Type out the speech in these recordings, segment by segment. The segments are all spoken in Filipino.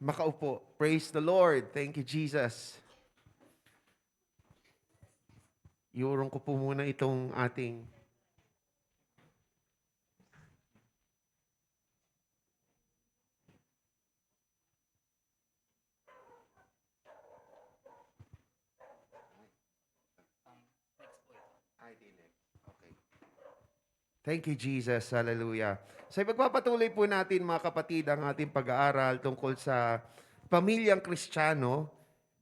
makaupo. Praise the Lord. Thank you, Jesus. Iurong ko po muna itong ating Okay. Thank you, Jesus. Hallelujah. So, ipagpapatuloy po natin, mga kapatid, ang ating pag-aaral tungkol sa pamilyang Kristiyano.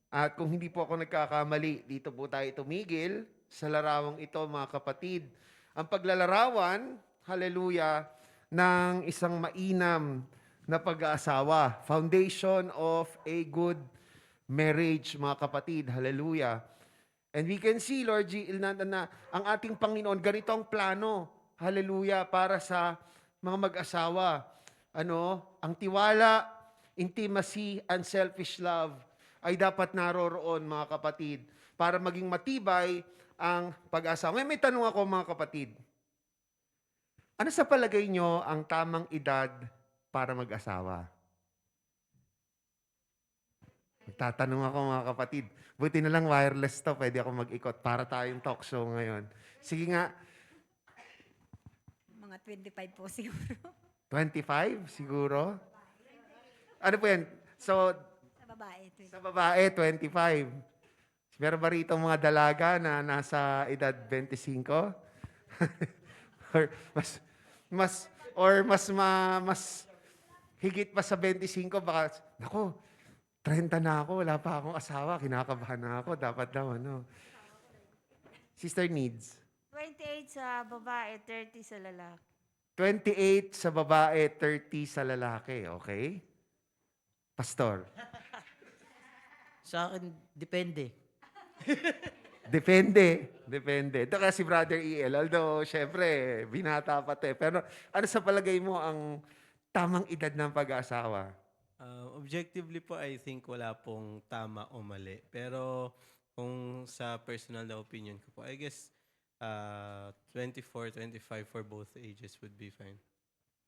At kung hindi po ako nagkakamali, dito po tayo tumigil sa larawang ito, mga kapatid. Ang paglalarawan, hallelujah, ng isang mainam na pag-aasawa. Foundation of a good marriage, mga kapatid. Hallelujah. And we can see, Lord G, na ang ating Panginoon, ganito ang plano, hallelujah, para sa mga mag-asawa. Ang tiwala, intimacy, unselfish love ay dapat naroroon, mga kapatid, para maging matibay ang pag-asawa. May tanong ako, mga kapatid. Ano sa palagay nyo ang tamang edad para mag-asawa? Magtatanong ako, mga kapatid. Buti na lang wireless to, pwede ako mag-ikot para tayong talk show ngayon. Sige nga, Mga 25 po siguro. 25 siguro? Ano po yan? So, Sa babae, sa babae, 25. Meron ba rito mga dalaga na nasa edad 25? Or mas, mas higit pa sa 25, baka, naku, 30 na ako, wala pa akong asawa, kinakabahan na ako, dapat daw, Sister Needs. 28 sa babae, 30 sa lalaki. 28 sa babae, 30 sa lalaki, okay? Pastor. Sa akin, depende. Depende. Ito kasi Brother EL, although, syempre, binata pa te. Pero ano sa palagay mo ang tamang edad ng pag-aasawa? Objectively po, I think wala pong tama o mali. Pero kung sa personal na opinion ko po, I guess 24, 25 for both ages would be fine.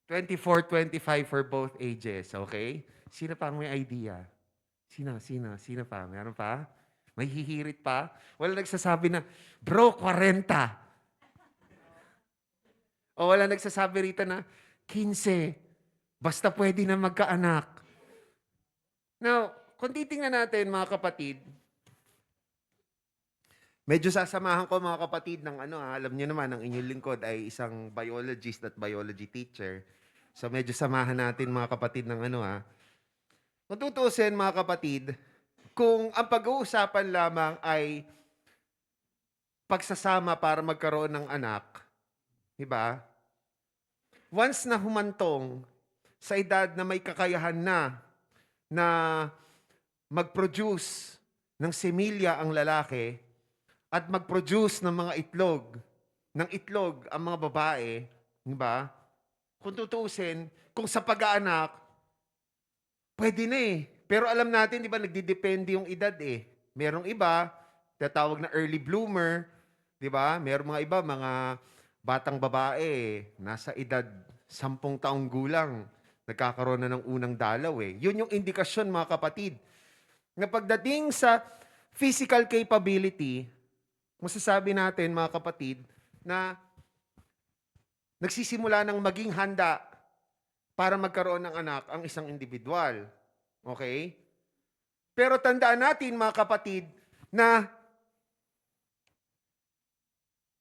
24, 25 for both ages, okay? Sino pa ang may idea? Sino pa? Meron pa? May hihirit pa? Wala nagsasabi na, bro, 40. O wala nagsasabi rito na, 15. Basta pwede na magkaanak. Now, kung titingnan natin, mga kapatid, medyo sasamahan ko, mga kapatid, ng alam niyo naman, ang inyong lingkod ay isang biologist at biology teacher. So medyo samahan natin, mga kapatid, ng Kung tutusin, mga kapatid, kung ang pag-uusapan lamang ay pagsasama para magkaroon ng anak, di ba? Once na humantong sa edad na may kakayahan na mag-produce ng semilya ang lalaki at mag-produce ng mga itlog ang mga babae, di ba? Kung tutusin, kung sa pag-aanak, pwede na eh. Pero alam natin, di ba, nagdidepende yung edad eh. Merong iba, tatawag na early bloomer, di ba? Merong mga iba, mga batang babae, nasa edad 10 taong gulang, nagkakaroon na ng unang dalaw eh. Yun yung indikasyon, mga kapatid, na pagdating sa physical capability, masasabi natin, mga kapatid, na nagsisimula ng maging handa para magkaroon ng anak ang isang individual. Okay? Pero tandaan natin, mga kapatid, na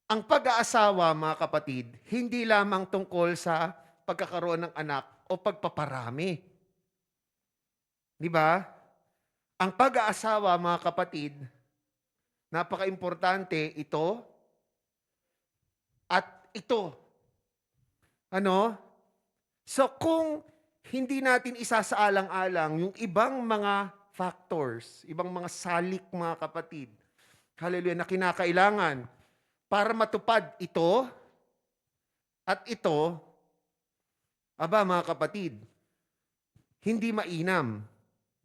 ang pag-aasawa, mga kapatid, hindi lamang tungkol sa pagkakaroon ng anak o pagpaparami. Di ba? Ang pag-aasawa, mga kapatid, napaka-importante ito at ito. So kung hindi natin isasaalang-alang yung ibang mga factors, ibang mga salik, mga kapatid, hallelujah, na kinakailangan para matupad ito at ito, mga kapatid, hindi mainam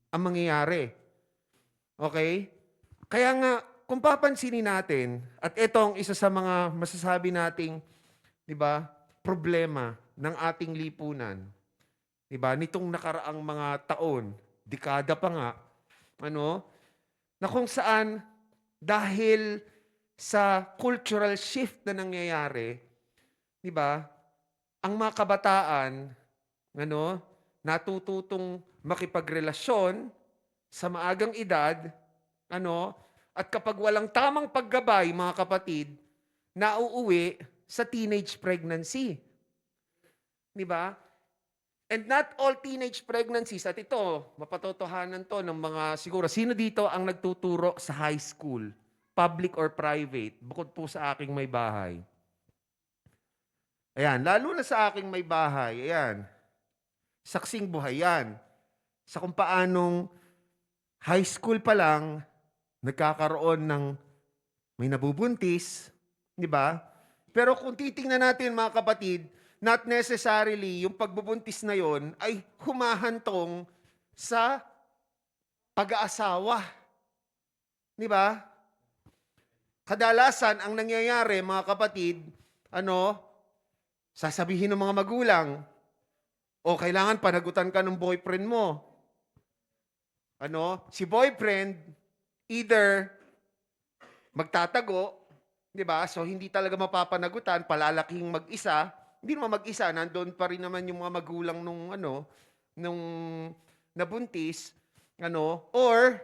ang mangyayari. Okay? Kaya nga, kung papansinin natin, at ito ang isa sa mga masasabi nating, di ba, problema ng ating lipunan. Di ba? Nitong nakaraang mga taon, dekada pa nga, ano, na kung saan dahil sa cultural shift na nangyayari, di ba, ang mga kabataan, ano, natututong makipagrelasyon sa maagang edad, ano, at kapag walang tamang paggabay, mga kapatid, nauuwi sa teenage pregnancy. Di ba? And not all teenage pregnancies, at ito, mapatotohanan to ng mga, siguro, sino dito ang nagtuturo sa high school? Public or private? Bukod po sa aking may bahay. Ayan, lalo na sa aking may bahay, ayan, saksing buhay yan. Sa kung paanong high school pa lang, nagkakaroon ng may nabubuntis, di ba? Pero kung titingnan natin mga kapatid, not necessarily yung pagbubuntis na yon ay humahantong sa pag-aasawa. Di ba? Kadalasan, ang nangyayari, mga kapatid, sasabihin ng mga magulang, o kailangan panagutan ka ng boyfriend mo. Si boyfriend, either magtatago, di ba? So, hindi talaga mapapanagutan, palalaking mag-isa. Hindi naman mag-isa, nandoon pa rin naman yung mga magulang nung nabuntis, or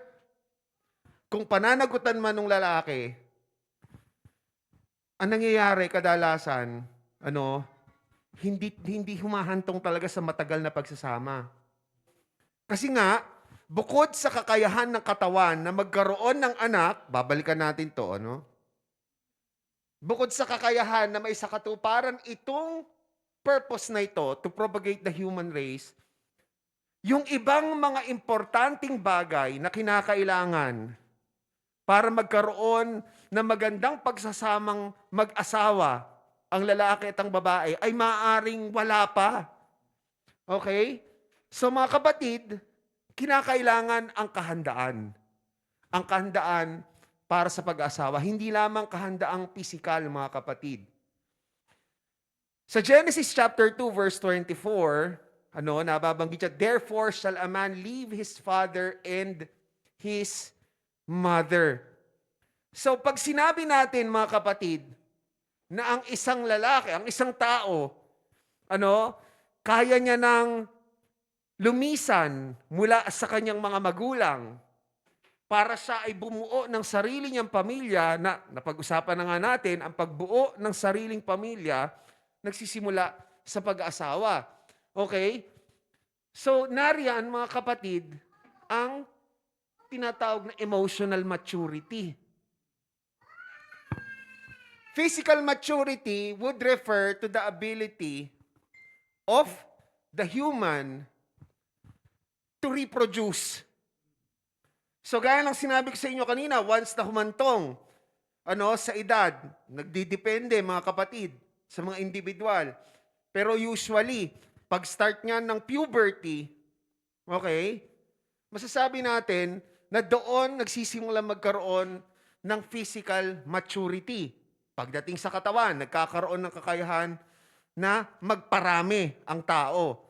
kung pananagutan man ng lalaki, ang nangyayari kadalasan, hindi humahantong talaga sa matagal na pagsasama. Kasi nga, bukod sa kakayahan ng katawan na magkaroon ng anak, babalikan natin to, bukod sa kakayahan na may sakatuparan itong purpose na ito to propagate the human race, yung ibang mga importanteng bagay na kinakailangan para magkaroon ng magandang pagsasamang mag-asawa, ang lalaki at ang babae, ay maaaring wala pa. Okay? So mga kapatid, kinakailangan ang kahandaan. Ang kahandaan para sa pag-asawa. Hindi lamang kahandaang pisikal, mga kapatid. Sa Genesis chapter 2, verse 24, nababanggit siya, therefore shall a man leave his father and his mother. So pag sinabi natin, mga kapatid, na ang isang lalaki, ang isang tao, kaya niya nang lumisan mula sa kanyang mga magulang para siya ay bumuo ng sarili niyang pamilya, na napag-usapan na nga natin, ang pagbuo ng sariling pamilya, nagsisimula sa pag-asawa. Okay? So, nariyan, mga kapatid, ang tinatawag na emotional maturity. Physical maturity would refer to the ability of the human to reproduce. So gaya ng sinabi ko sa inyo kanina, once na humantong sa edad, nagdidepende mga kapatid sa mga individual. Pero usually, pag start niyan ng puberty, okay, masasabi natin na doon nagsisimula magkaroon ng physical maturity. Pagdating sa katawan, nagkakaroon ng kakayahan na magparami ang tao.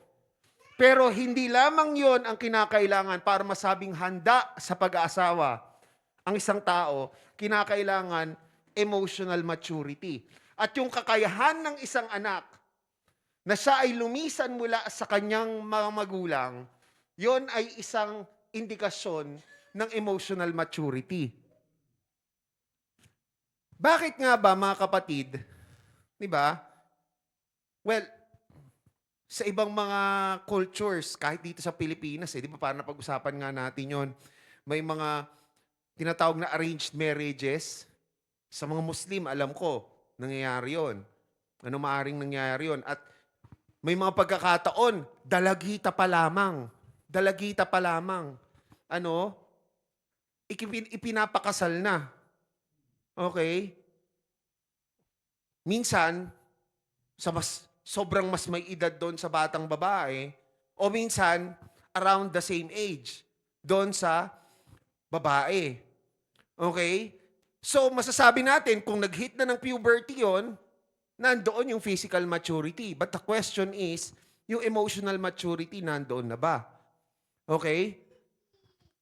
Pero hindi lamang yon ang kinakailangan para masabing handa sa pag-aasawa. Ang isang tao, kinakailangan emotional maturity. At yung kakayahan ng isang anak na siya ay lumisan mula sa kanyang mga magulang, yon ay isang indikasyon ng emotional maturity. Bakit nga ba, mga kapatid, di ba? Well, sa ibang mga cultures, kahit dito sa Pilipinas, di ba parang napag-usapan nga natin yon, may mga tinatawag na arranged marriages. Sa mga Muslim, alam ko, nangyayari yon. Maaring nangyayari yon. At may mga pagkakataon, dalagita pa lamang. Dalagita pa lamang. Ipinapakasal na. Okay? Minsan, sobrang mas may edad doon sa batang babae, o minsan, around the same age doon sa babae. Okay? So, masasabi natin, kung nag-hit na ng puberty yon, nandoon yung physical maturity. But the question is, yung emotional maturity nandoon na ba? Okay?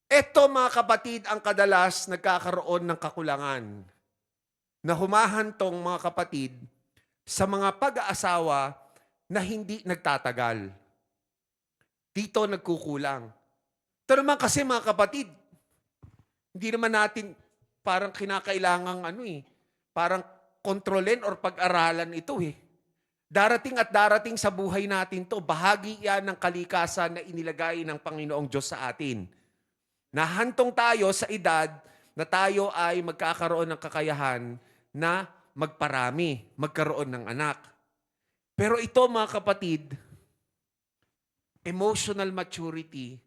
Ito mga kapatid ang kadalas nagkakaroon ng kakulangan na humahantong mga kapatid sa mga pag-aasawa na hindi nagtatagal. Dito nagkukulang. Ito naman kasi mga kapatid, hindi naman natin parang kinakailangang parang kontrolin or pag-aralan ito eh. Darating at darating sa buhay natin to, bahagi yan ng kalikasan na inilagay ng Panginoong Diyos sa atin. Nahantong tayo sa edad na tayo ay magkakaroon ng kakayahan na magparami, magkaroon ng anak. Pero ito mga kapatid, emotional maturity,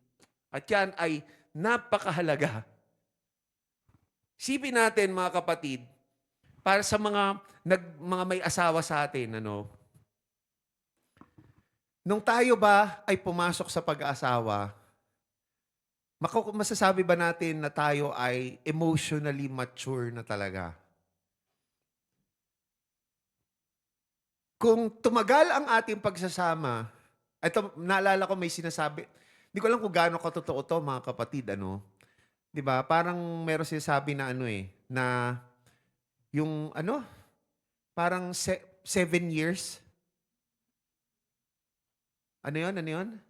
at yan ay napakahalaga. Sipin natin mga kapatid, para sa mga may asawa sa atin, nung tayo ba ay pumasok sa pag-aasawa, masasabi ba natin na tayo ay emotionally mature na talaga? Kung tumagal ang ating pagsasama, ito, naalala ko may sinasabi, hindi ko alam kung gaano katotoo to mga kapatid, 'Di ba? Parang meron sinasabi na na yung parang 7 years. Ano yun?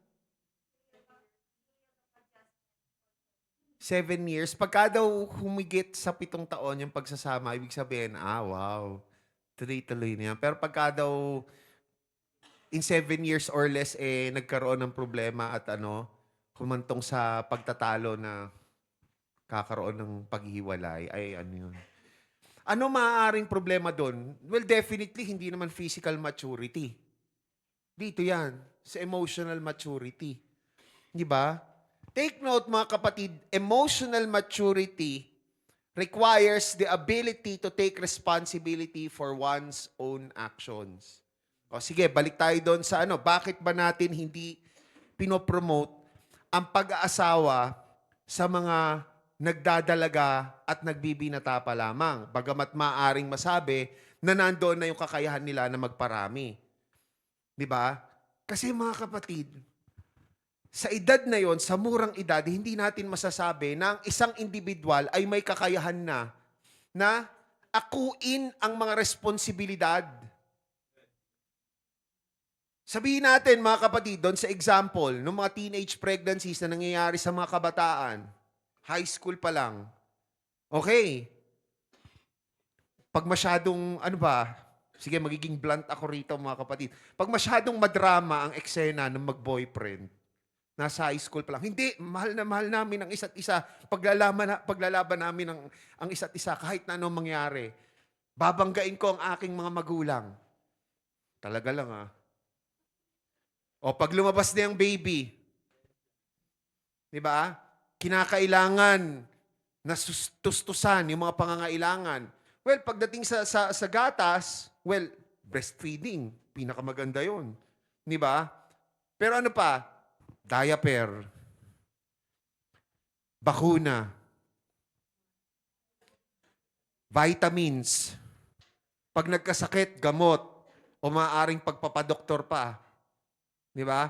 7 years. Pagka daw humigit sa 7 taon yung pagsasama, ibig sabihin, wow, tuloy-tuloy na yan. Pero pagka daw in 7 years or less, nagkaroon ng problema at humantong sa pagtatalo na kakaroon ng paghihiwalay, ay yun. Ano maaaring problema doon? Well, definitely, hindi naman physical maturity. Dito yan, sa emotional maturity. Di ba? Take note mga kapatid, emotional maturity requires the ability to take responsibility for one's own actions. O sige, balik tayo doon sa bakit ba natin hindi pinopromote ang pag-aasawa sa mga nagdadalaga at nagbibinata pa lamang. Bagamat maaring masabi na nandoon na yung kakayahan nila na magparami. Di ba? Kasi mga kapatid, sa edad na yon, sa murang edad, hindi natin masasabi na ang isang individual ay may kakayahan na akuin ang mga responsibilidad. Sabihin natin mga kapatid, doon sa example, ng mga teenage pregnancies na nangyayari sa mga kabataan, high school pa lang, okay. Pag masyadong, sige, magiging blunt ako rito mga kapatid. Pag masyadong madrama ang eksena ng mag-boyfriend, nasa high school pa lang, hindi, mahal na mahal namin ang isa't isa. Paglalaban namin ang isa't isa, kahit na anong mangyari. Babanggain ko ang aking mga magulang. Talaga lang O pag lumabas na yung baby, di ba? Kinakailangan na tustusan yung mga pangangailangan. Well, pagdating sa gatas, breastfeeding, pinakamaganda yun. Di ba? Pero ano pa? Diaper. Bakuna. Vitamins. Pag nagkasakit, gamot. O maaaring pagpapadoktor pa. Di ba?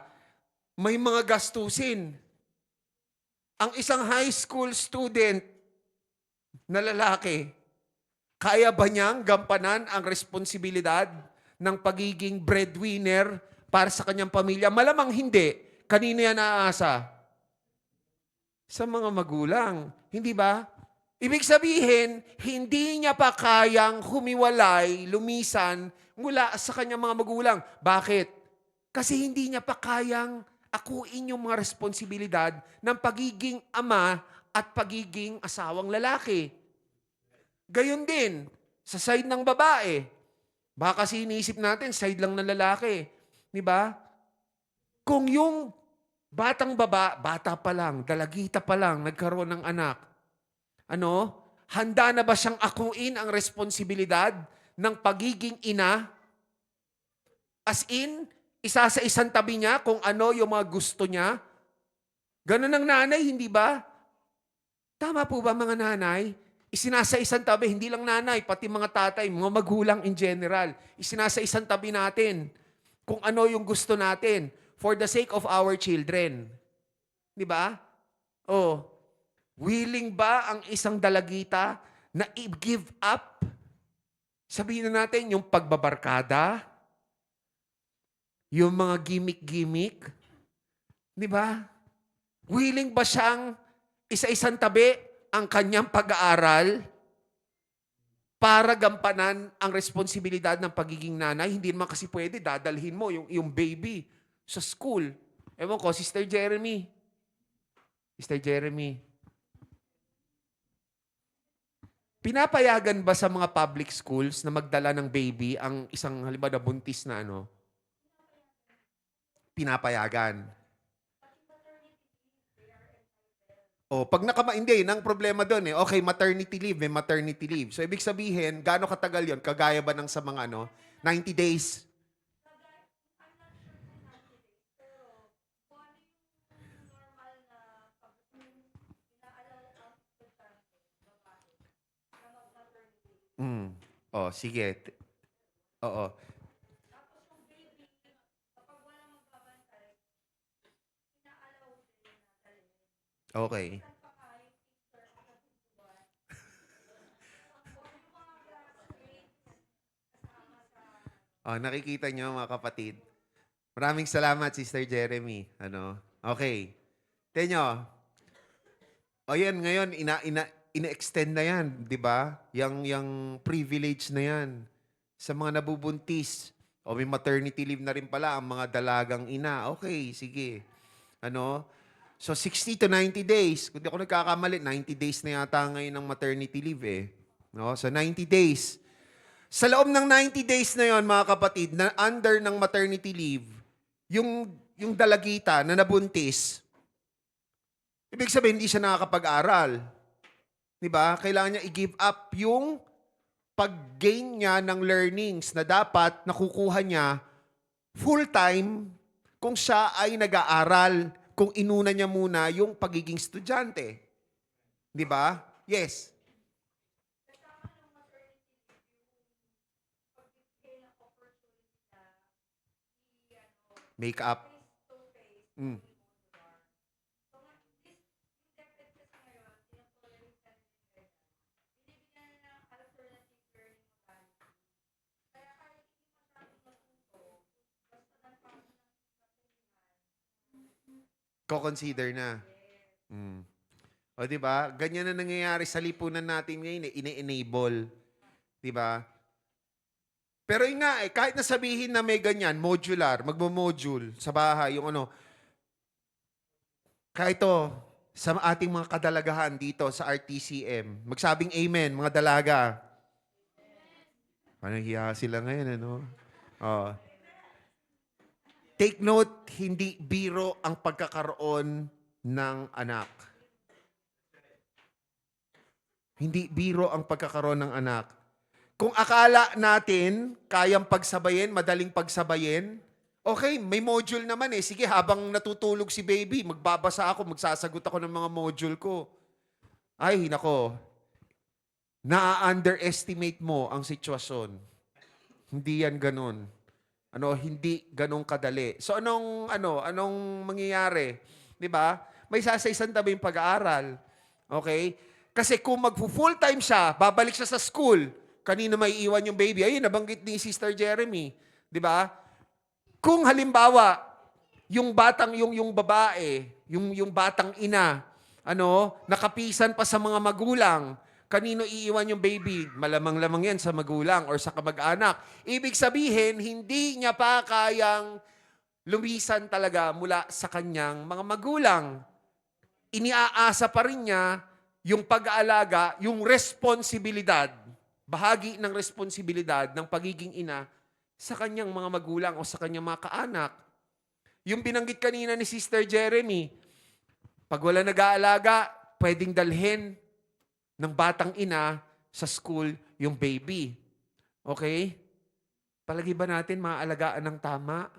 May mga gastusin. Ang isang high school student na lalaki, kaya ba niyang gampanan ang responsibilidad ng pagiging breadwinner para sa kanyang pamilya? Malamang hindi. Kanino yan naaasa? Sa mga magulang. Hindi ba? Ibig sabihin, hindi niya pa kayang humiwalay, lumisan mula sa kanyang mga magulang. Bakit? Kasi hindi niya pa kayang akuin yung mga responsibilidad ng pagiging ama at pagiging asawang lalaki. Gayon din, sa side ng babae. Baka kasi iniisip natin, side lang ng lalaki. Di ba? Kung yung bata pa lang, dalagita pa lang, nagkaroon ng anak, handa na ba siyang akuin ang responsibilidad ng pagiging ina? As in, isa sa isang tabi niya kung ano yung mga gusto niya. Ganun ang nanay, hindi ba? Tama po ba mga nanay? Isinasa isang tabi, hindi lang nanay, pati mga tatay, mga magulang in general. Isinasa isang tabi natin kung ano yung gusto natin for the sake of our children. Di ba? Oh. Willing ba ang isang dalagita na i-give up? Sabihin na natin, yung pagbabarkada, yung mga gimmick-gimmick, di ba? Willing ba siyang isa-isang tabi ang kanyang pag-aaral para gampanan ang responsibilidad ng pagiging nanay? Hindi naman kasi pwede, dadalhin mo yung baby sa school. Ewan ko, Sister Jeremy. Sister Jeremy. Pinapayagan ba sa mga public schools na magdala ng baby ang isang halimbawa na buntis na ano? Pinapayagan. O, pag hindi, nang problema doon okay, maternity leave, may maternity leave. So, ibig sabihin, gaano katagal yon? Kagaya ba ng sa mga 90 days? O, sige. Oo. Okay. Nakikita nyo mga kapatid. Maraming salamat, Sister Jeremy. Okay. Tenyo. Yan, ngayon, ina-extend na yan, di ba? Yang privilege na yan sa mga nabubuntis. O may maternity leave na rin pala ang mga dalagang ina. Okay, sige. So 60 to 90 days. Kung di ako nagkakamali, 90 days na yata ngayon ng maternity leave So 90 days. Sa loob ng 90 days na yon, mga kapatid, na under ng maternity leave, yung dalagita na nabuntis, ibig sabihin, hindi siya nakakapag-aral. Diba? Kailangan niya i-give up yung pag-gain niya ng learnings na dapat nakukuha niya full-time kung siya ay nag-aaral, kung inuna niya muna yung pagiging estudyante. Diba? Yes. Make up. Ko-consider na. O, di ba? Ganyan na nangyayari sa lipunan natin ngayon, ine-enable. Di ba? Pero yun nga, kahit na sabihin na may ganyan, modular, magmo-module sa bahay, yung kahit to, sa ating mga kadalagahan dito sa RTCM, magsabing amen, mga dalaga. Parang hiya sila ngayon, Take note, hindi biro ang pagkakaroon ng anak. Hindi biro ang pagkakaroon ng anak. Kung akala natin, kayang pagsabayin, madaling pagsabayin, okay, may module naman Sige, habang natutulog si baby, magbabasa ako, magsasagot ako ng mga module ko. Ay, nako. Na-underestimate mo ang sitwasyon. Hindi yan ganun. Hindi ganun kadali. So anong mangyayari? 'Di ba? May sasaisan tabi yung pag-aaral. Okay? Kasi kung magfu-full time siya, babalik siya sa school, kanino may iwan yung baby? Ayun, nabanggit ni Sister Jeremy. 'Di ba? Kung halimbawa, yung babae, yung batang ina, nakapisan pa sa mga magulang, kanino iiwan yung baby? Malamang-lamang yan sa magulang or sa kamag-anak. Ibig sabihin, hindi niya pa kayang lumisan talaga mula sa kanyang mga magulang. Iniaasa pa rin niya yung pag-aalaga, yung responsibilidad, bahagi ng responsibilidad ng pagiging ina sa kanyang mga magulang o sa kanyang mga kaanak. Yung binanggit kanina ni Sister Jeremy, pag wala nag-aalaga, pwedeng dalhin ng batang ina sa school yung baby. Okay? Palagi ba natin maaalagaan ng tama?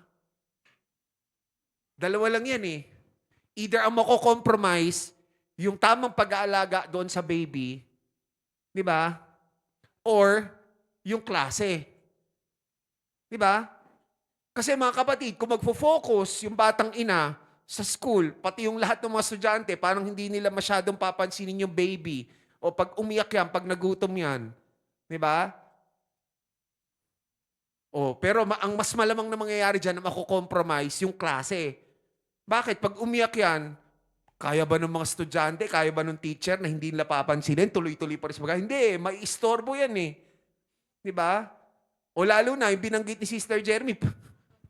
Dalawa lang yan Either ang mako-compromise yung tamang pag-aalaga doon sa baby, di ba? Or yung klase. Di ba? Kasi mga kapatid, kung magfo-focus yung batang ina sa school, pati yung lahat ng mga estudyante, parang hindi nila masyadong papansinin yung baby. O pag umiyak yan, pag nagutom yan. Di ba? O, pero ang mas malamang na mangyayari dyan na mako-compromise yung klase. Bakit? Pag umiyak yan, kaya ba ng mga estudyante, kaya ba ng teacher na hindi nila papansinin, tuloy-tuloy pa rin sa bagay? Hindi, may istorbo yan eh. Di ba? O lalo na, yung binanggit ni Sister Jeremy,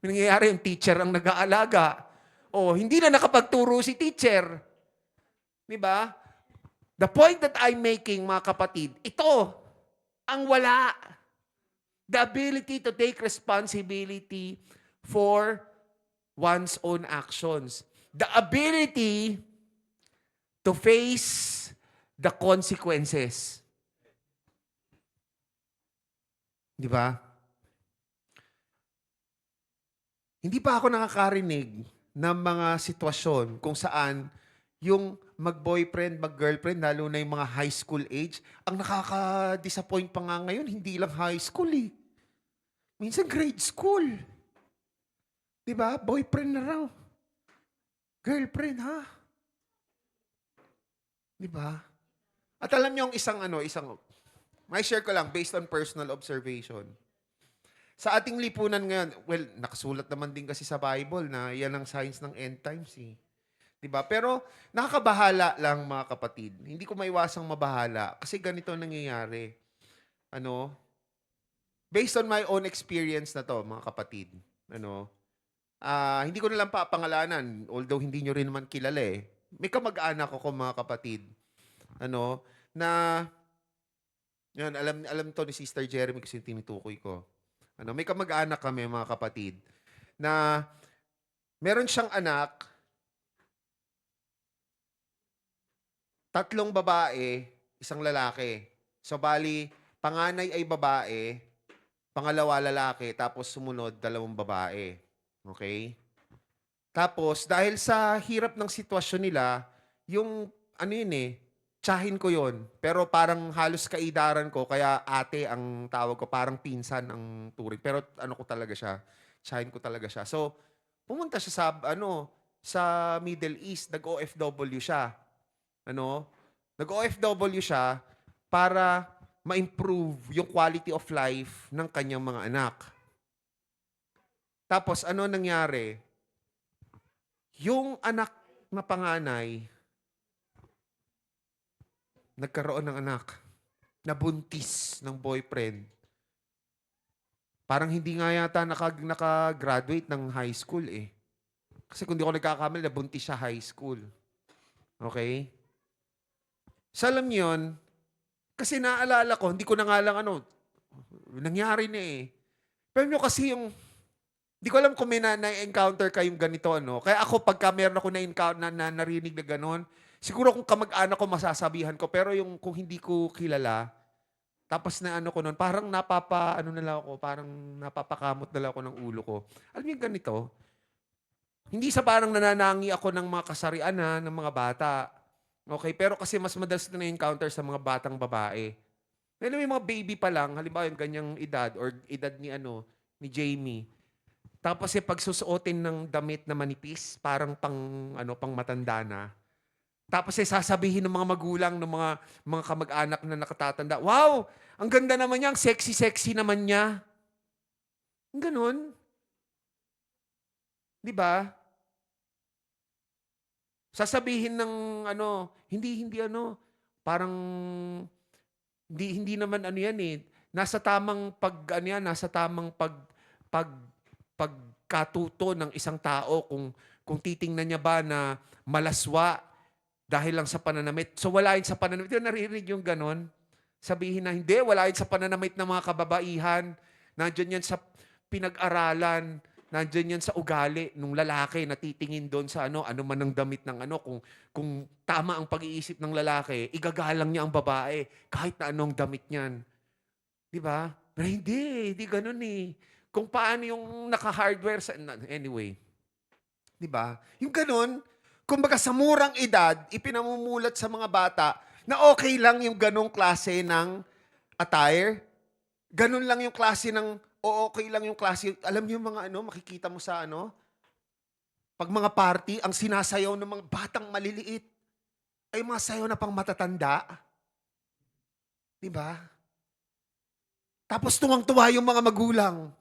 nangyayari yung teacher ang nag-aalaga. O, hindi na nakapagturo si teacher. Di ba? The point that I'm making, mga kapatid, ito, ang wala. The ability to take responsibility for one's own actions. The ability to face the consequences. Di ba? Hindi pa ako nakakarinig ng mga sitwasyon kung saan yung mag-boyfriend, mag-girlfriend, lalo na yung mga high school age, ang nakaka-disappoint pa nga ngayon, hindi lang high school eh. Minsan grade school. Di ba? Boyfriend na raw. Girlfriend, ha? Di ba? At alam niyo yung may share ko lang based on personal observation. Sa ating lipunan ngayon, well, nakasulat naman din kasi sa Bible na yan ang signs ng end times eh. 'Di ba? Pero nakakabahala lang mga kapatid. Hindi ko maiwasang mabahala kasi ganito ang nangyayari. Based on my own experience na to, mga kapatid. Hindi ko na lang papangalanan, although hindi nyo rin naman kilala eh. May kamag-anak ako mga kapatid. Na yan, alam to ni Sister Jeremy kasi tinutukoy ko. May kamag-anak kami mga kapatid na meron siyang anak, 3 babae, 1 lalaki. So bali, panganay ay babae, pangalawa lalaki, tapos sumunod 2 babae. Okay? Tapos dahil sa hirap ng sitwasyon nila, yung tsahin ko yon. Pero parang halos kaidaran ko, kaya ate ang tawag ko, parang pinsan ang turing. Pero ko talaga siya, tsahin ko talaga siya. So, pumunta siya sa Middle East, nag-OFW siya. Nag-OFW siya para ma-improve yung quality of life ng kanyang mga anak. Tapos, nangyari? Yung anak na panganay, nagkaroon ng anak, nabuntis ng boyfriend. Parang hindi nga yata naka-graduate ng high school eh. Kasi kung di ako nagkakamali, nabuntis siya high school. Okay? So alam niyo yun, kasi naalala ko, hindi ko na nga lang nangyari na eh. Pero nyo kasi hindi ko alam kung may na-encounter kayong ganito, Kaya ako, pagka meron ako na-encounter, narinig na ganon, siguro kung kamag-anak ko, masasabihan ko. Pero kung hindi ko kilala, tapos na ko nun, parang parang napapakamot na lang ako ng ulo ko. Alam niyo ganito? Hindi sa parang nananangi ako ng mga kasarian ng mga bata. Okay? Pero kasi mas madalas na encounter sa mga batang babae. Alam mo yung mga baby pa lang, halimbawa yung ganyang edad or edad ni Jamie. Tapos pag susuotin ng damit na manipis, parang pang matanda na. Tapos sasabihin ng mga magulang, ng mga kamag-anak na nakatatanda, wow, ang ganda naman niya, ang sexy-sexy naman niya. Ganon. Di ba? Sasabihin ng parang hindi naman yan eh. Nasa tamang pagkatuto ng isang tao kung titingnan niya ba na malaswa dahil lang sa pananamit. So wala yun sa pananamit. Yung naririnig yung ganon. Sabihin na hindi, wala yun sa pananamit ng mga kababaihan. Nandiyan yan sa pinag-aralan. Nandiyan yan sa ugali ng lalaki na titingin doon sa ano man ang damit ng kung tama ang pag-iisip ng lalaki, igagalang niya ang babae kahit na anong damit niyan. Di ba? Pero hindi ganun eh. Kung paano yung naka-hardware anyway. Di ba? Yung ganun, kumbaga sa murang edad, ipinamumulat sa mga bata na okay lang yung ganong klase ng attire. Ganun lang yung klase ng okay lang yung klase. Alam niyo yung mga makikita mo sa Pag mga party, ang sinasayaw ng mga batang maliliit ay mga sayaw na pang matatanda. Di ba? Tapos tuwang-tuwa yung mga magulang.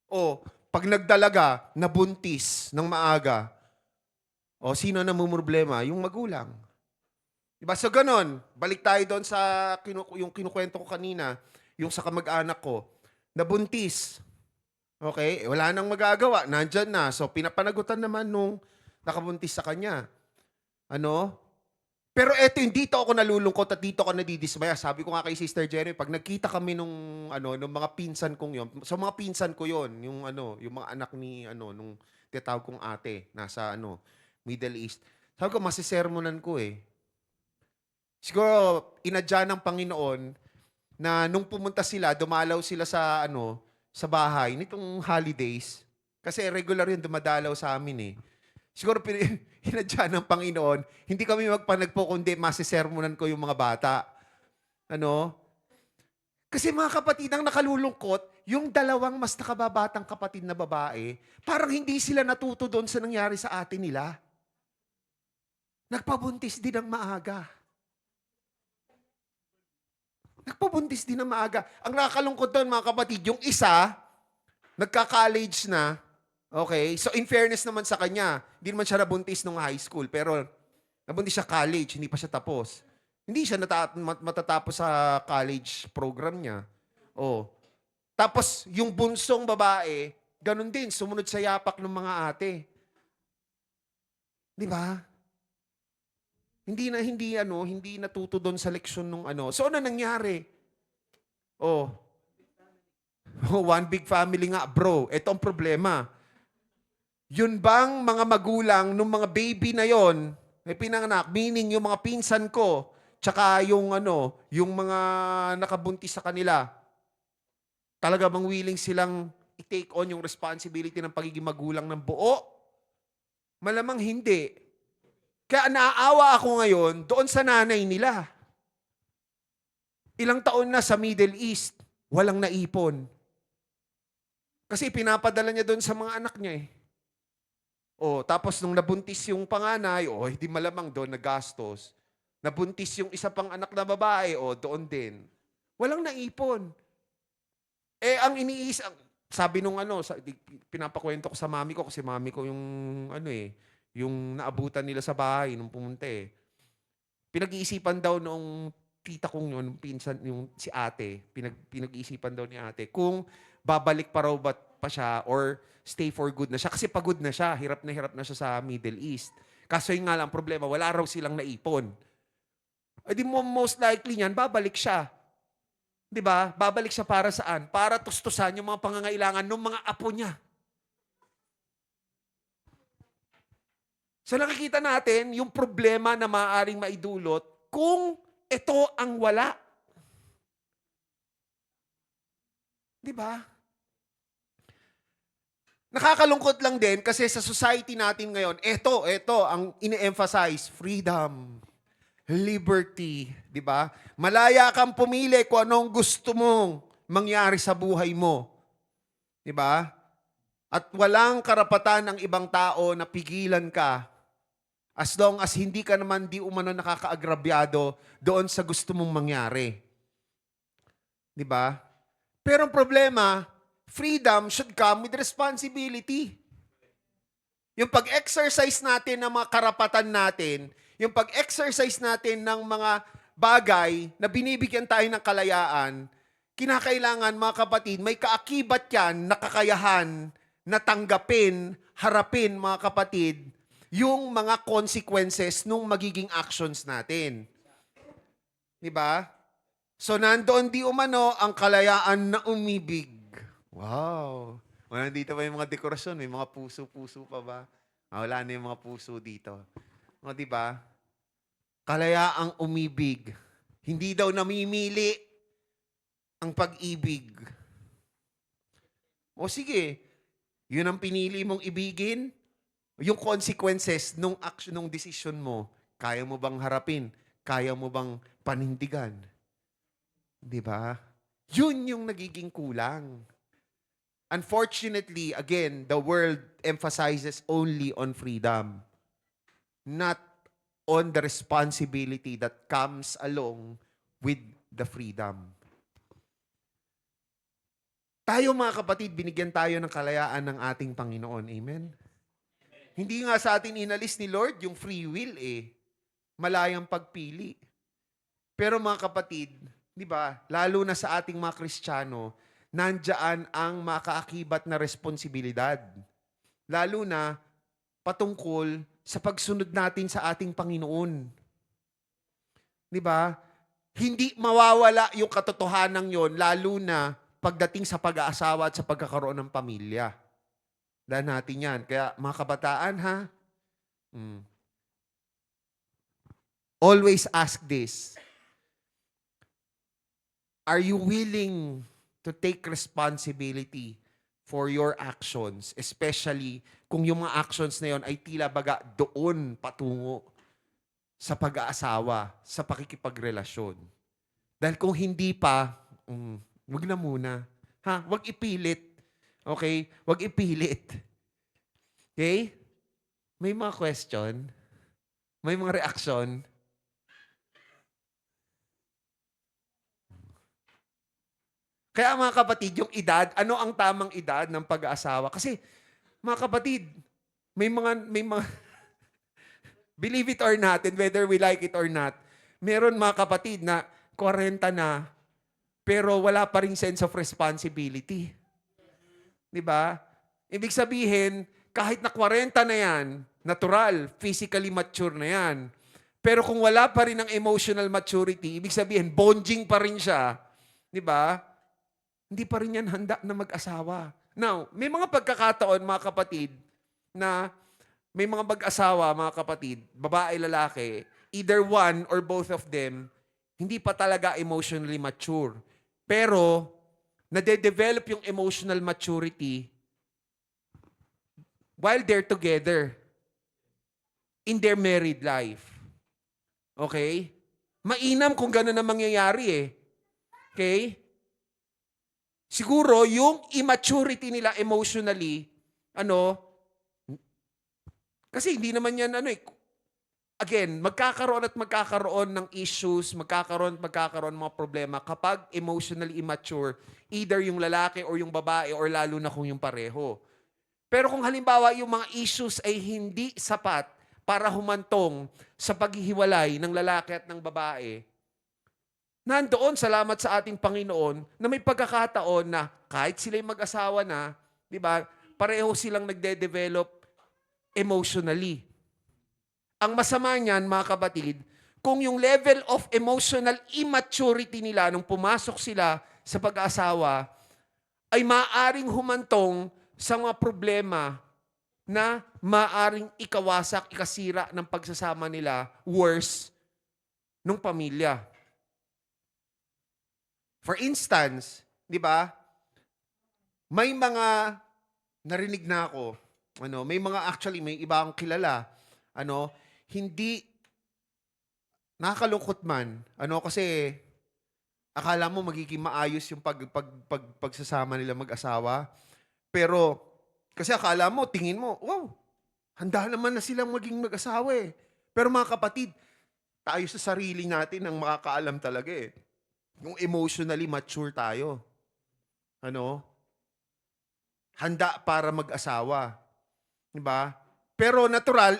O, pag nagdalaga, nabuntis ng maaga, o sino na problema? Yung magulang. Diba? So ganon, balik tayo doon sa yung kinukwento ko kanina, yung sa kamag-anak ko, nabuntis. Okay? Wala nang magagawa, nandyan na. So pinapanagutan naman nung nakabuntis sa kanya. Ano? Pero eto, yung dito ako nalulungkot at dito ako nadidismaya. Sabi ko nga kay Sister Jerry, pag nagkita kami nung mga pinsan kong yon, so mga pinsan ko yon, yung mga anak ni nung tinatawag kong ate, nasa Middle East. Sabi ko, masisermonan ko eh. Siguro, inadya ng Panginoon na nung pumunta sila, dumalaw sila sa bahay nitong holidays. Kasi regular yun, dumadalaw sa amin eh. Siguro, inadya ng Panginoon, hindi kami magpanagpo, kundi masisermonan ko yung mga bata. Kasi mga kapatid, ang nakalulungkot, yung dalawang mas nakababatang kapatid na babae, parang hindi sila natuto doon sa nangyari sa atin nila. Nagpabuntis din ng maaga. Nagpabuntis din ng maaga. Ang nakakalungkot doon, mga kapatid, yung isa, nagka-college na, okay? So, in fairness naman sa kanya, hindi naman siya nabuntis nung high school, pero nabuntis siya college, hindi pa siya tapos. Hindi siya matatapos sa college program niya. Oh. Tapos, yung bunsong babae, ganun din, sumunod sa yapak ng mga ate. Di ba? Hindi natuto doon sa leksyon nung So, ano nangyari? Oh. One big family nga, bro. Ito ang problema. Yun bang mga magulang nung mga baby na yon, may pinanganak, meaning yung mga pinsan ko, tsaka yung mga nakabuntis sa kanila, talaga bang willing silang i-take on yung responsibility ng pagiging magulang ng buo? Malamang hindi. Kaya naaawa ako ngayon doon sa nanay nila. Ilang taon na sa Middle East, walang naipon. Kasi pinapadala niya doon sa mga anak niya eh. Tapos nung nabuntis yung panganay, hindi malamang doon nagastos. Nabuntis yung isa pang anak na babae, doon din. Walang naipon. Ang sabi nung pinapakwento ko sa mami ko, kasi mami ko yung yung naabutan nila sa bahay nung pumunta eh. Pinag-iisipan daw noong tita kong yun, pinsan, yung si ate, pinag-iisipan daw ni ate, kung babalik pa raw pa siya or stay for good na siya. Kasi pagod na siya, hirap na siya sa Middle East. Kaso yun nga lang problema, wala raw silang naipon. Di most likely niyan, babalik siya. Di ba? Babalik siya para saan? Para tustusan yung mga pangangailangan ng mga apo niya. So nakikita natin yung problema na maaaring maidulot kung ito ang wala. Di ba? Nakakalungkot lang din kasi sa society natin ngayon, ito ang ine-emphasize, freedom, liberty, di ba? Malaya kang pumili kung anong gusto mong mangyari sa buhay mo. Di ba? At walang karapatan ng ibang tao na pigilan ka as long as hindi ka naman di umano nakakaagrabyado doon sa gusto mong mangyari. Di ba? Pero ang problema, freedom should come with responsibility. Yung pag-exercise natin ng mga karapatan natin, yung pag-exercise natin ng mga bagay na binibigyan tayo ng kalayaan, kinakailangan mga kapatid, may kaakibat yan na kakayahan na tanggapin, harapin mga kapatid, yung mga consequences nung magiging actions natin. Diba? So, nandoon di umano ang kalayaan na umibig. Wow! Nandito pa yung mga dekorasyon, may mga puso-puso pa ba? Wala na yung mga puso dito. Diba? Kalayaang umibig. Hindi daw namimili ang pag-ibig. Sige, yun ang pinili mong ibigin, yung consequences nung action, nung decision mo, kaya mo bang harapin? Kaya mo bang panindigan? Di ba? Yun yung nagiging kulang. Unfortunately, again, the world emphasizes only on freedom, not on the responsibility that comes along with the freedom. Tayo mga kapatid, binigyan tayo ng kalayaan ng ating Panginoon. Amen? Hindi nga sa atin inalis ni Lord yung free will eh. Malayang pagpili. Pero mga kapatid, di ba, lalo na sa ating mga Kristiyano, nandyan ang makaakibat na responsibilidad. Lalo na patungkol sa pagsunod natin sa ating Panginoon. Di ba? Hindi mawawala yung katotohanan yon, lalo na pagdating sa pag-aasawa at sa pagkakaroon ng pamilya. Dahil natin yan. Kaya mga kabataan ha, always ask this. Are you willing to take responsibility for your actions? Especially kung yung mga actions na yon ay tila baga doon patungo sa pag-aasawa, sa pakikipagrelasyon. Dahil kung hindi pa, wag na muna. Ha? Wag ipilit. Okay? Wag ipilit. Okay? May mga question? May mga reaction? Kaya mga kapatid, yung edad, ano ang tamang edad ng pag-aasawa? Kasi, mga kapatid, may mga believe it or not, and whether we like it or not, meron mga kapatid na 40 na, pero wala pa ring sense of responsibility. Di ba? Ibig sabihin, kahit na 40 na yan, natural, physically mature na yan. Pero kung wala pa rin ang emotional maturity, ibig sabihin, bonding pa rin siya. Di ba? Hindi pa rin yan handa na mag-asawa. Now, may mga pagkakataon, mga kapatid, na may mga mag-asawa, mga kapatid, babae, lalaki, either one or both of them, hindi pa talaga emotionally mature. Pero, nade-develop yung emotional maturity while they're together in their married life. Okay? Mainam kung gano'n na mangyayari eh. Okay? Siguro, yung immaturity nila emotionally, kasi hindi naman yan, again, magkakaroon ng issues, magkakaroon ng mga problema kapag emotionally immature, either yung lalaki or yung babae or lalo na kung yung pareho. Pero kung halimbawa yung mga issues ay hindi sapat para humantong sa paghihiwalay ng lalaki at ng babae, nandoon, salamat sa ating Panginoon, na may pagkakataon na kahit sila'y mag-asawa na, di ba, pareho silang nagde-develop emotionally. Ang masama niyan, mga kapatid, kung yung level of emotional immaturity nila nung pumasok sila sa pag-asawa ay maaaring humantong sa mga problema na maaaring ikawasak, ikasira ng pagsasama nila, worse, nung pamilya. For instance, di ba, may mga narinig na ako, may iba akong kilala, hindi, nakakalungkot man, kasi akala mo magiging maayos yung pagsasama nila mag-asawa, pero, kasi akala mo, tingin mo, wow, handa naman na silang maging mag-asawa eh. Pero mga kapatid, tayo sa sarili natin ang makakaalam talaga eh. Yung emotionally mature tayo. Handa para mag-asawa. Diba? Pero natural,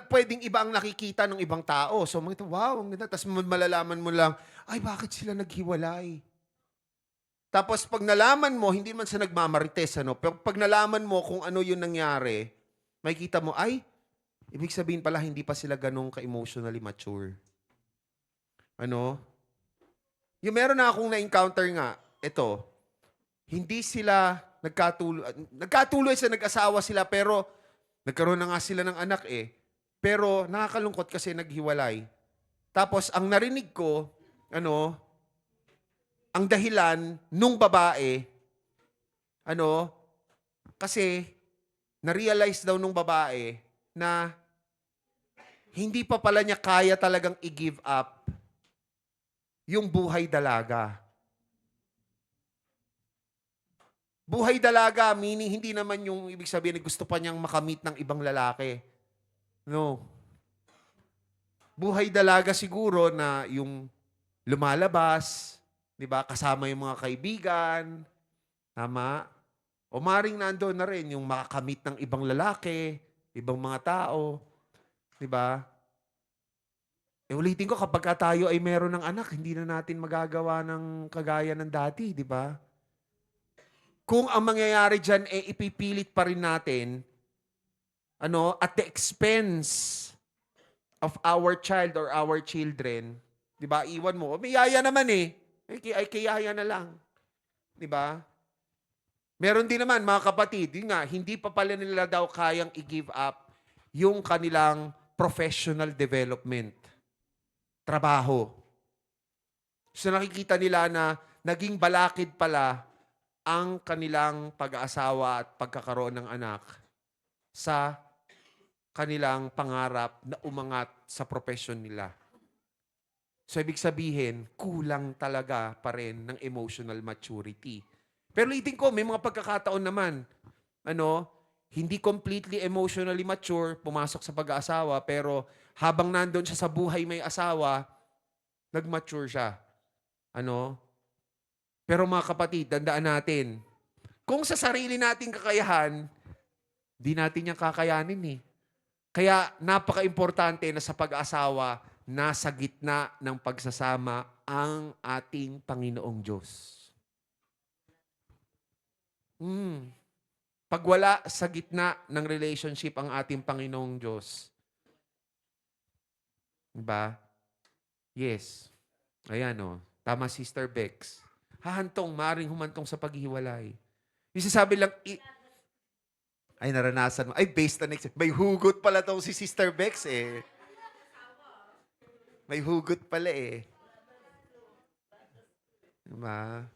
pwedeng iba ang nakikita ng ibang tao. So, wow, ang ganda. Tapos malalaman mo lang, ay, bakit sila naghiwalay? Tapos, pag nalaman mo, hindi man sa nagmamarites, pero pag nalaman mo kung ano yung nangyari, makikita mo, ay, ibig sabihin pala, hindi pa sila ganun ka-emotionally mature. Yung meron na akong na-encounter nga, ito, hindi sila nagkatuloy sa nag-asawa sila, pero nagkaroon na nga sila ng anak eh. Pero nakakalungkot kasi naghiwalay. Tapos, ang narinig ko, ang dahilan nung babae, kasi na-realize daw nung babae na hindi pa pala niya kaya talagang i-give up yung buhay dalaga. Buhay dalaga, meaning hindi naman yung ibig sabihin na gusto pa niyang makamit ng ibang lalaki. No. Buhay dalaga siguro na yung lumalabas, 'di ba? Kasama yung mga kaibigan, tama? O maring nandoon na rin yung makakamit ng ibang lalaki, ibang mga tao, 'di ba? Ulitin ko, kapag tayo ay meron ng anak, hindi na natin magagawa ng kagaya ng dati, 'di ba? Kung ang mangyayari diyan ipipilit pa rin natin at the expense of our child or our children, 'di ba? Iwan mo, may yaya naman eh. Ay kayaya na lang. 'Di ba? Meron din naman mga kapatid, yun nga, hindi pa pala nila daw kayang i-give up yung kanilang professional development, trabaho. So nakikita nila na naging balakid pala ang kanilang pag-aasawa at pagkakaroon ng anak sa kanilang pangarap na umangat sa profession nila. So, ibig sabihin, kulang talaga pa rin ng emotional maturity. Pero ulitin ko, may mga pagkakataon naman, hindi completely emotionally mature, pumasok sa pag-aasawa, pero habang nandun siya sa buhay may asawa, nag-mature siya. Pero mga kapatid, tandaan natin, kung sa sarili nating kakayahan, di natin yung kakayanin eh. Kaya napaka-importante na sa pag-asawa, nasa gitna ng pagsasama ang ating Panginoong Diyos. Pag wala sa gitna ng relationship ang ating Panginoong Diyos, diba? Yes. Ayan tama Sister Bex. Hahantong, maring humantong sa paghiwalay. Yung sasabi lang, ay, naranasan mo. Ay, based on experience. May hugot pala tong si Sister Bex eh. May hugot pala eh. Diba?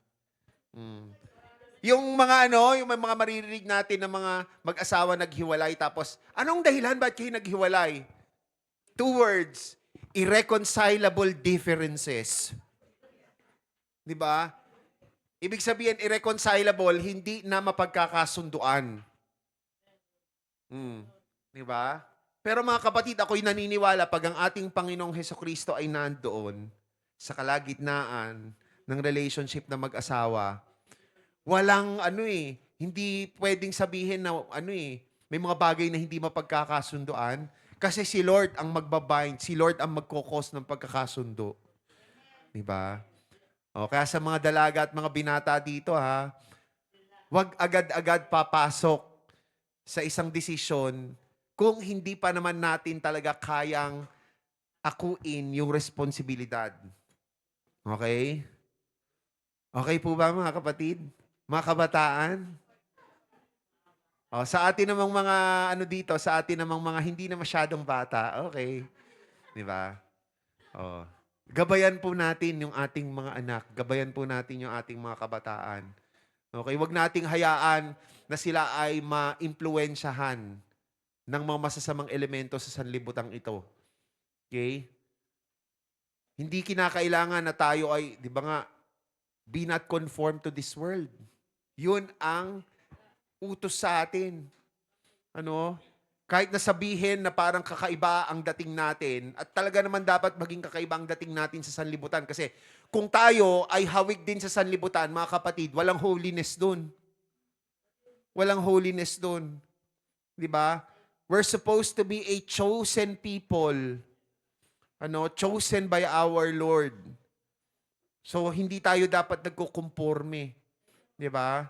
Yung mga yung may mga maririnig natin ng mga mag-asawa naghiwalay tapos, anong dahilan ba't kayo naghiwalay? 2 words, irreconcilable differences. Diba? Ibig sabihin, irreconcilable, hindi na mapagkakasunduan. Diba? Pero mga kapatid, ako'y naniniwala pag ang ating Panginoong Hesukristo ay nandoon sa kalagitnaan ng relationship na mag-asawa, walang hindi pwedeng sabihin na may mga bagay na hindi mapagkakasunduan kasi si Lord ang magbabind, si Lord ang magkokos ng pagkakasundo. Diba? Kaya sa mga dalaga at mga binata dito wag agad-agad papasok sa isang desisyon kung hindi pa naman natin talaga kayang akuin yung responsibilidad. Okay? Okay po ba mga kapatid? Mga kabataan? Sa atin namang mga dito, sa atin namang mga hindi na masyadong bata, okay. Di ba? Gabayan po natin yung ating mga anak. Gabayan po natin yung ating mga kabataan. Okay? Huwag nating hayaan na sila ay ma-impluwensyahan ng mga masasamang elemento sa sanlibutan ito. Okay? Hindi kinakailangan na tayo ay, di ba nga, be not conformed to this world. Yun ang utos sa atin. Kahit na sabihin na parang kakaiba ang dating natin, at talaga naman dapat maging kakaiba ang dating natin sa sanlibutan. Kasi kung tayo ay hawig din sa sanlibutan, mga kapatid, walang holiness dun. Walang holiness dun. Diba? We're supposed to be a chosen people. Chosen by our Lord. So, hindi tayo dapat nagkukumporme. Diba?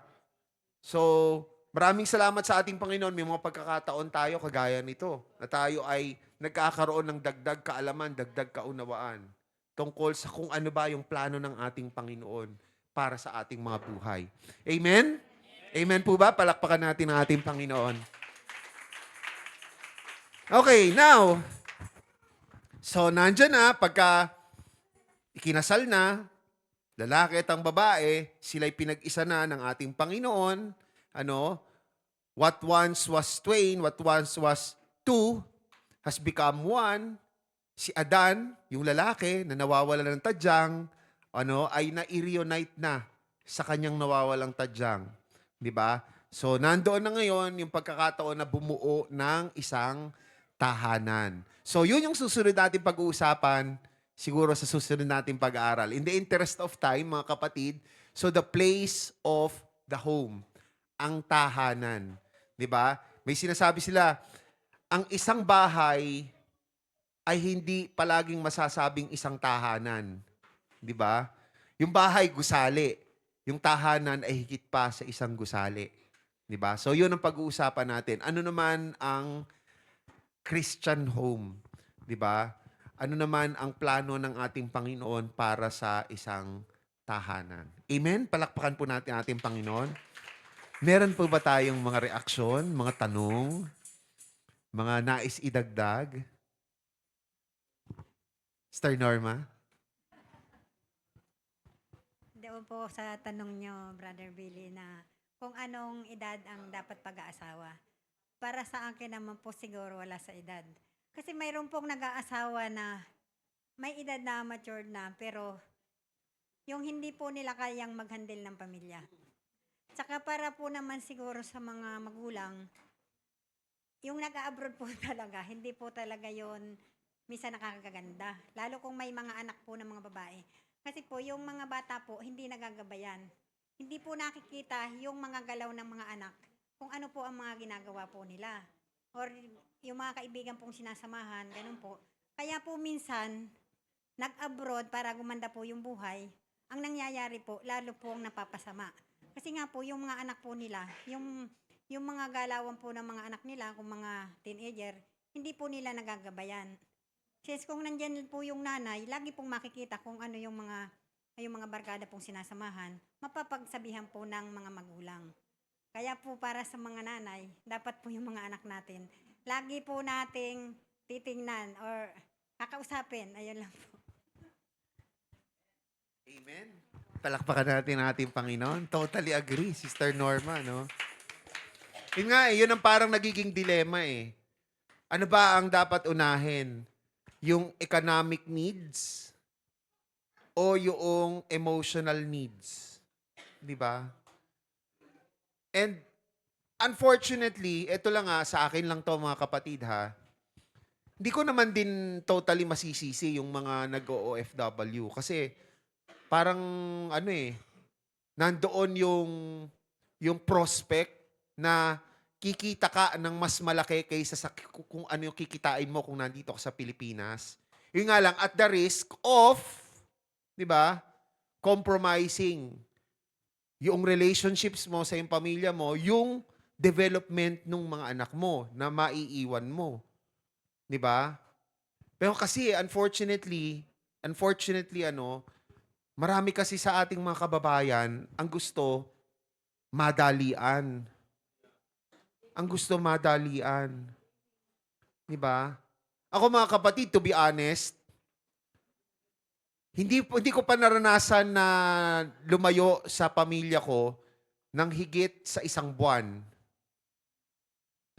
So, maraming salamat sa ating Panginoon. May mga pagkakataon tayo kagaya nito na tayo ay nagkakaroon ng dagdag kaalaman, dagdag kaunawaan tungkol sa kung ano ba yung plano ng ating Panginoon para sa ating mga buhay. Amen? Amen po ba? Palakpakan natin ang ating Panginoon. Okay, now, so nandyan na, pagka ikinasal na, lalaki at ang babae, sila'y pinag-isa na ng ating Panginoon. What once was twain, what once was two, has become one. Si Adan, yung lalaki na nawawala ng tadyang, ay na-reunite na sa kanyang nawawalang tadyang. 'Di ba? So, nandoon na ngayon yung pagkakataon na bumuo ng isang tahanan. So, yun yung susunod natin pag-uusapan siguro sa susunod natin pag-aaral. In the interest of time, mga kapatid, so the place of the home, ang tahanan. 'Di ba? May sinasabi sila, ang isang bahay ay hindi palaging masasabing isang tahanan. 'Di ba? Yung bahay, gusali. Yung tahanan ay higit pa sa isang gusali. 'Di ba? So, yun ang pag-uusapan natin. Ano naman ang Christian home? 'Di ba? Ano naman ang plano ng ating Panginoon para sa isang tahanan? Amen? Palakpakan po natin ating Panginoon. Meron po ba tayong mga reaksyon, mga tanong, mga nais idagdag? Star Norma? Doon po sa tanong nyo, Brother Billy, na kung anong edad ang dapat pag-aasawa. Para sa akin naman po siguro wala sa edad. Kasi mayroon pong nag-aasawa na may edad na matured na, pero yung hindi po nila kayang mag-handle ng pamilya. Tsaka para po naman siguro sa mga magulang, yung nag-abroad po talaga, hindi po talaga yon minsan nakakaganda. Lalo kung may mga anak po ng mga babae. Kasi po, yung mga bata po, hindi nagagabayan. Hindi po nakikita yung mga galaw ng mga anak kung ano po ang mga ginagawa po nila. Or yung mga kaibigan pong sinasamahan, ganun po. Kaya po minsan, nag-abroad para gumanda po yung buhay. Ang nangyayari po, lalo pong napapasama. Kasi nga po, yung mga anak po nila, yung mga galawan po ng mga anak nila, kung mga teenager, hindi po nila nagagabayan. Since kung nandyan po yung nanay, lagi pong makikita kung ano yung mga barkada pong sinasamahan, mapapagsabihan po ng mga magulang. Kaya po para sa mga nanay, dapat po yung mga anak natin, lagi po nating titingnan or kakausapin. Ayun lang po. Amen. Palakpakan natin ang ating Panginoon. Totally agree, Sister Norma, no? Yun nga, yun ang parang nagiging dilema eh. Ano ba ang dapat unahin? Yung economic needs o yung emotional needs? 'Di ba? And unfortunately, ito lang sa akin lang to mga kapatid ha. Hindi ko naman din totally masisisi yung mga nag-OFW kasi parang nandoon yung prospect na kikita ka ng mas malaki kaysa sa kung ano yung kikitain mo kung nandito ka sa Pilipinas. Yun nga lang, at the risk of, di ba, compromising yung relationships mo sa yung pamilya mo, yung development ng mga anak mo na maiiwan mo. Di ba? Pero kasi, unfortunately, marami kasi sa ating mga kababayan ang gusto madalian. Ang gusto madalian. 'Di ba? Ako mga kapatid, to be honest, hindi ko pa naranasan na lumayo sa pamilya ko ng higit sa 1 buwan.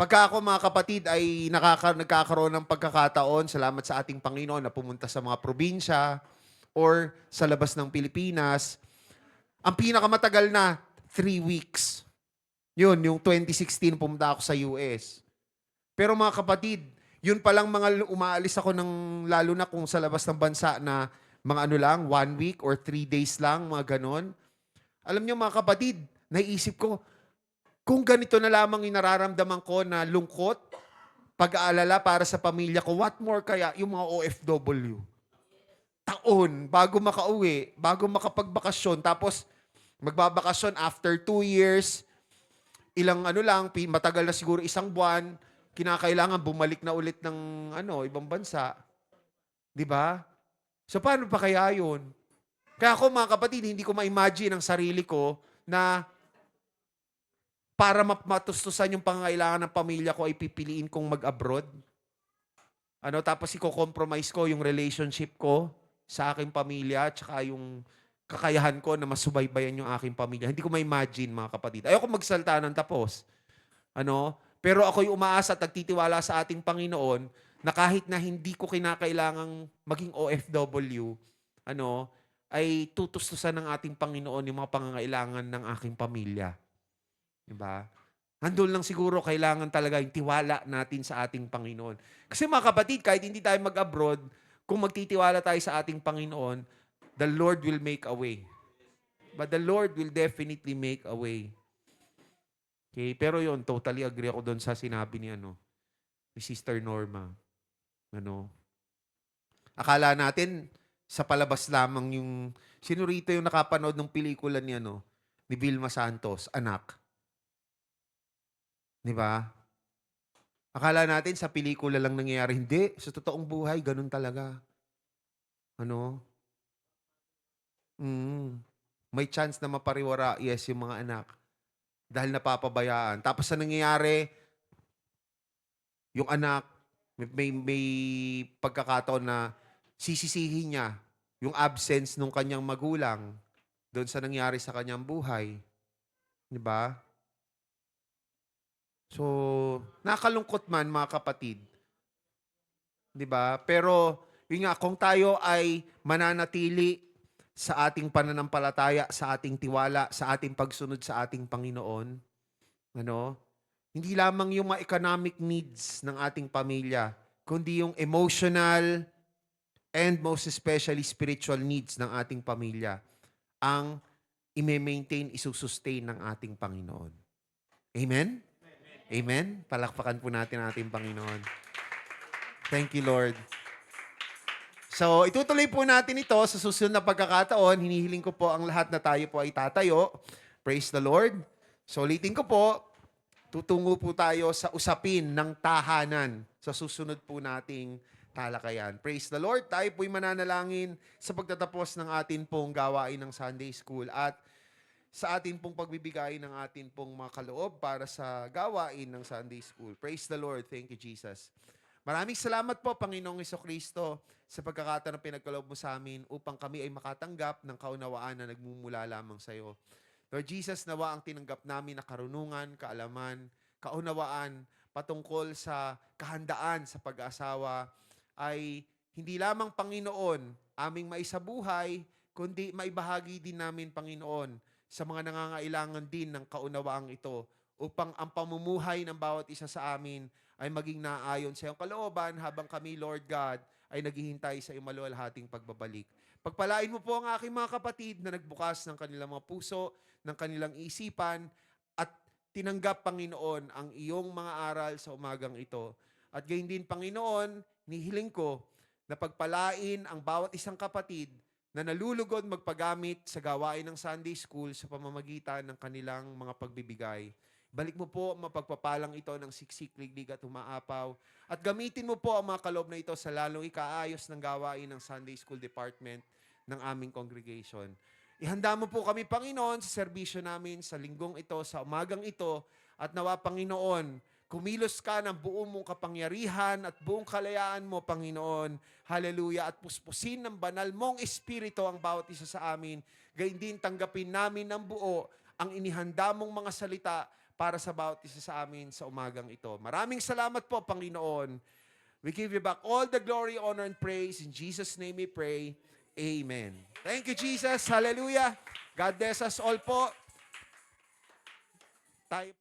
Pagka ako mga kapatid ay nagkakaroon ng pagkakataon, salamat sa ating Panginoon na pumunta sa mga probinsya or sa labas ng Pilipinas, ang pinakamatagal na 3 weeks. Yun, yung 2016 pumunta ako sa US. Pero mga kapatid, yun palang mga umaalis ako ng lalo na kung sa labas ng bansa na mga 1 week or 3 days lang, mga ganon. Alam niyo mga kapatid, naiisip ko, kung ganito na lamang yung nararamdaman ko na lungkot, pag-aalala para sa pamilya ko, what more kaya yung mga OFW? Taon, bago makauwi, bago makapagbakasyon, tapos magbabakasyon after 2 years, ilang matagal na siguro 1 buwan, kinakailangan bumalik na ulit ng ibang bansa. 'Di ba? So paano pa kaya 'yun? Kaya ako mga kapatid, hindi ko ma-imagine ang sarili ko na para matustusan yung pangangailangan ng pamilya ko ay pipiliin kong mag-abroad. Tapos i-compromise ko yung relationship ko sa aking pamilya tsaka yung kakayahan ko na masubaybayan yung aking pamilya. Hindi ko ma-imagine, mga kapatid. Ayoko magsalta ng tapos. Pero ako'y umaasa at nagtitiwala sa ating Panginoon na kahit na hindi ko kinakailangang maging OFW, ay tutustusan ng ating Panginoon yung mga pangangailangan ng aking pamilya. Diba? Handol lang siguro kailangan talaga yung tiwala natin sa ating Panginoon. Kasi mga kapatid, kahit hindi tayo mag-abroad, kung magtitiwala tayo sa ating Panginoon, the Lord will make a way. But the Lord will definitely make a way. Okay? Pero yun, totally agree ako doon sa sinabi ni ni Sister Norma. Akala natin sa palabas lamang yung sino rito yung nakapanood ng pelikula ni Vilma Santos, Anak. 'Di ba? Akala natin sa pelikula lang nangyayari. Hindi, sa totoong buhay ganun talaga. Ano? Mm. May chance na mapariwara, yes, yung mga anak. Dahil napapabayaan. Tapos sa nangyayari, yung anak, may pagkakataon na sisisihin niya yung absence ng kanyang magulang doon sa nangyari sa kanyang buhay. 'Di ba? So, nakalungkot man mga kapatid. 'Di ba? Pero, yun nga, kung tayo ay mananatili sa ating pananampalataya, sa ating tiwala, sa ating pagsunod sa ating Panginoon, hindi lamang yung mga economic needs ng ating pamilya, kundi yung emotional and most especially spiritual needs ng ating pamilya ang i-maintain, isusustain ng ating Panginoon. Amen? Amen? Palakpakan po natin ang ating Panginoon. Thank you, Lord. So, itutuloy po natin ito sa susunod na pagkakataon. Hinihiling ko po ang lahat na tayo po ay tatayo. Praise the Lord. So, ulitin ko po, tutungo po tayo sa usapin ng tahanan sa susunod po nating talakayan. Praise the Lord. Tayo po'y mananalangin sa pagtatapos ng atin pong gawain ng Sunday School at sa atin pong pagbibigay ng atin pong mga kaloob para sa gawain ng Sunday School. Praise the Lord. Thank you, Jesus. Maraming salamat po, Panginoong Jesucristo, sa pagkakataon na pinagkaloob mo sa amin upang kami ay makatanggap ng kaunawaan na nagmumula lamang sa iyo. Lord Jesus, nawa ang tinanggap namin na karunungan, kaalaman, kaunawaan patungkol sa kahandaan sa pag-asawa ay hindi lamang, Panginoon, aming maisabuhay, kundi maibahagi din namin, Panginoon, sa mga nangangailangan din ng kaunawaang ito upang ang pamumuhay ng bawat isa sa amin ay maging naayon sa iyong kalooban habang kami, Lord God, ay naghihintay sa iyong maluwalhating pagbabalik. Pagpalain mo po ang aking mga kapatid na nagbukas ng kanilang mga puso, ng kanilang isipan, at tinanggap, Panginoon, ang iyong mga aral sa umagang ito. At gayon din, Panginoon, nihiling ko na pagpalain ang bawat isang kapatid na nalulugod magpagamit sa gawain ng Sunday School sa pamamagitan ng kanilang mga pagbibigay. Balik mo po ang mapagpapalang ito ng siksik, liglig at umaapaw. At gamitin mo po ang mga kaloob na ito sa lalong ikaayos ng gawain ng Sunday School Department ng aming congregation. Ihanda mo po kami, Panginoon, sa serbisyo namin sa linggong ito, sa umagang ito, at nawa, Panginoon, kumilos ka ng buong mong kapangyarihan at buong kalayaan mo, Panginoon. Hallelujah. At puspusin ng banal mong espiritu ang bawat isa sa amin. Gayon din tanggapin namin ng buo ang inihanda mong mga salita para sa bawat isa sa amin sa umagang ito. Maraming salamat po, Panginoon. We give you back all the glory, honor, and praise. In Jesus' name we pray. Amen. Thank you, Jesus. Hallelujah. God bless us all po. Tayo